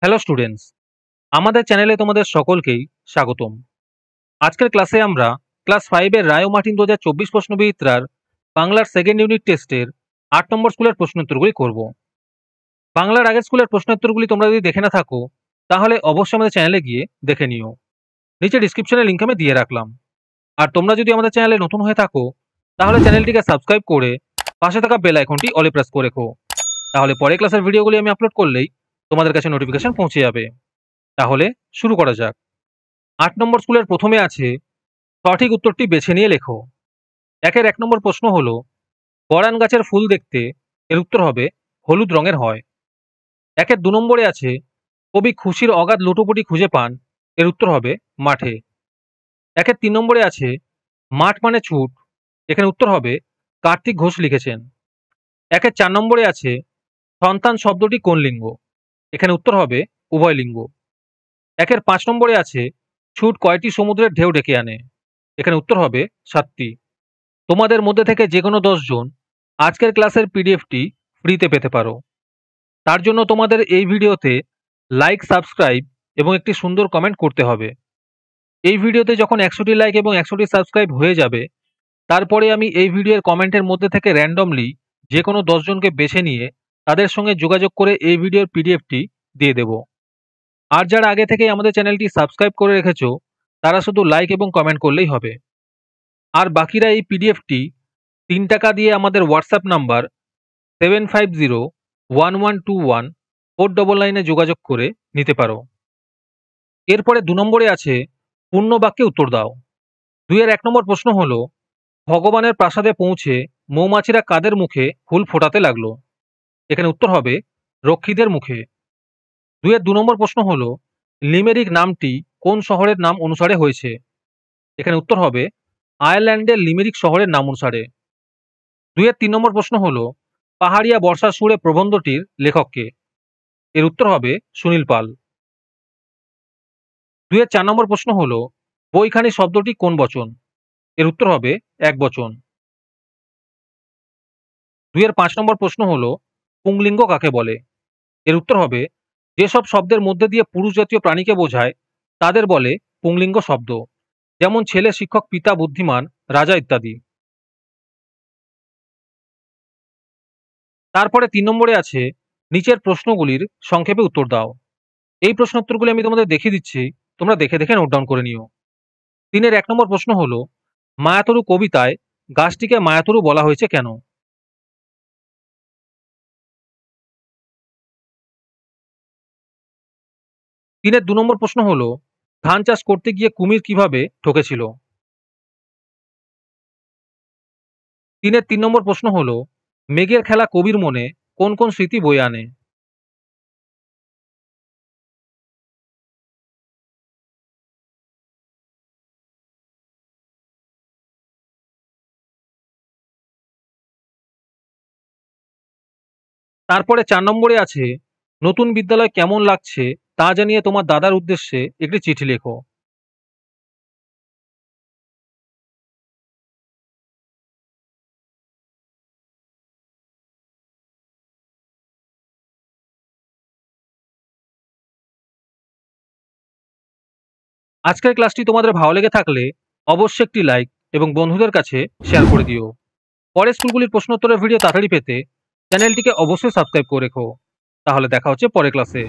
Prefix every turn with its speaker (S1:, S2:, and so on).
S1: Hello students, আমাদের চ্যানেলে তোমাদের সকলকেই স্বাগতম। আজকের ক্লাসে আমরা ক্লাস 5 এর রায় ও মার্টিন 2024 প্রশ্নবিচিত্রার বাংলার সেকেন্ড ইউনিট টেস্টের 8 নম্বর স্কুলের প্রশ্নোত্তরগুলি করব। বাংলার আগের স্কুলের প্রশ্নোত্তরগুলি তোমরা যদি দেখে না থাকো তাহলে অবশ্যই আমাদের চ্যানেলে গিয়ে দেখে নিও। নিচে ডিসক্রিপশনে লিংক আমি দিয়ে রাখলাম। আর তোমরা যদি আমাদের চ্যানেলে নতুন হয়ে থাকো তাহলে চ্যানেলটিকে সাবস্ক্রাইব করে পাশে থাকা বেল আইকনটি অলে প্রেস করে রেখো। তাহলে পরে ক্লাসের ভিডিওগুলি আমি আপলোড করলেই তোমাদের কাছে নোটিফিকেশন পৌঁছে যাবে। তাহলে শুরু করা যাক। 8 নম্বর স্কুলের প্রথমে আছে সঠিক উত্তরটি বেছে নিয়ে লেখো। একের 1 নম্বর প্রশ্ন হলো গরান গাছের ফুল দেখতে, এর উত্তর হবে হলুদ রঙের হয়। একের 2 নম্বরে আছে কবি খুশির অগাধ লুটোপুটি খুঁজে পান, এর উত্তর হবে মাঠে। একের 3 নম্বরে আছে মাঠ মানে ছুট, এখানে উত্তর হবে কার্তিক ঘোষ লিখেছেন। একের 4 নম্বরে আছে সন্তান শব্দটি কোন লিঙ্গ, এখানে উত্তর হবে উভয় লিঙ্গ। একের 5 নম্বরে আছে ছুট কয়টি সমুদ্রের ঢেউ ডেকে আনে, এখানে উত্তর হবে 7টি। তোমাদের মধ্যে থেকে যে কোনো 10 জন আজকের ক্লাসের পিডিএফটি ফ্রিতে পেতে পারো। তার জন্য তোমাদের এই ভিডিওতে লাইক, সাবস্ক্রাইব এবং একটি সুন্দর কমেন্ট করতে হবে। এই ভিডিওতে যখন 100টি লাইক এবং 100টি সাবস্ক্রাইব হয়ে যাবে তারপরে আমি এই ভিডিওর কমেন্টের মধ্যে থেকে র্যান্ডমলি যে কোনো 10 জনকে বেছে নিয়ে তাদের সঙ্গে যোগাযোগ করে এই ভিডিওর পিডিএফটি দিয়ে দেব। আর যারা আগে থেকেই আমাদের চ্যানেলটি সাবস্ক্রাইব করে রেখেছো তারা শুধু লাইক এবং কমেন্ট করলেই হবে। আর বাকিরা এই পিডিএফটি 3 টাকা দিয়ে আমাদের হোয়াটসঅ্যাপ নাম্বার 7501121499 যোগাযোগ করে নিতে পারো। এরপরে 2 নম্বরে আছে পূর্ণ বাক্যে উত্তর দাও। 2 এর 1 নম্বর প্রশ্ন হলো ভগবানের প্রাসাদে পৌঁছে মৌমাছিরা কাদের মুখে ফুল ফোটাতে লাগলো, এখানে উত্তর হবে রক্ষীদের মুখে। 2 এর 2 নম্বর প্রশ্ন হলো লিমেরিক নামটি কোন শহরের নাম অনুসারে হয়েছে, এখানে উত্তর হবে আয়ারল্যান্ডের লিমেরিক শহরের নাম অনুসারে। 2 এর 3 নম্বর প্রশ্ন হলো পাহাড়িয়া বর্ষার সুরে প্রবন্ধটির লেখককে, এর উত্তর হবে সুনীল পাল। 2 এর 4 নম্বর প্রশ্ন হলো বইখানি শব্দটি কোন বচন, এর উত্তর হবে এক বচন। 2 এর 5 নম্বর প্রশ্ন হলো পুংলিঙ্গ কাকে বলে, এর উত্তর হবে যেসব শব্দের মধ্যে দিয়ে পুরুষ জাতীয় প্রাণীকে বোঝায় তাদের বলে পুংলিঙ্গ শব্দ, যেমন ছেলে, শিক্ষক, পিতা, বুদ্ধিমান, রাজা ইত্যাদি। তারপরে 3 নম্বরে আছে নিচের প্রশ্নগুলির সংক্ষেপে উত্তর দাও। এই প্রশ্নোত্তরগুলি আমি তোমাদের দেখিয়ে দিচ্ছি, তোমরা দেখে দেখে নোট ডাউন করে নিও। 3 এর 1 নম্বর প্রশ্ন হলো মায়াতরু কবিতায় গাছটিকে মায়াতরু বলা হয়েছে কেন, 3 এর 2 নম্বর প্রশ্ন হলো ধান চাষ করতে গিয়ে কুমির কিভাবে ঠকেছিল, 3 এর 3 নম্বর প্রশ্ন হলো মেঘের খেলা কবির মনে কোন কোন স্মৃতি বয়ে আনে। তারপরে 4 নম্বরে আছে নতুন বিদ্যালয় কেমন লাগছে তা জানিয়ে তোমার দাদার উদ্দেশ্যে একটি চিঠি লেখো। আজকের ক্লাসটি তোমাদের ভালো লেগে থাকলে অবশ্যই একটি লাইক এবং বন্ধুদের কাছে শেয়ার করে দিও। পরের স্কুলগুলির প্রশ্নোত্তরের ভিডিও তাড়াতাড়ি পেতে চ্যানেলটিকে অবশ্যই সাবস্ক্রাইব করে রেখো। তাহলে দেখা হচ্ছে পরের ক্লাসে।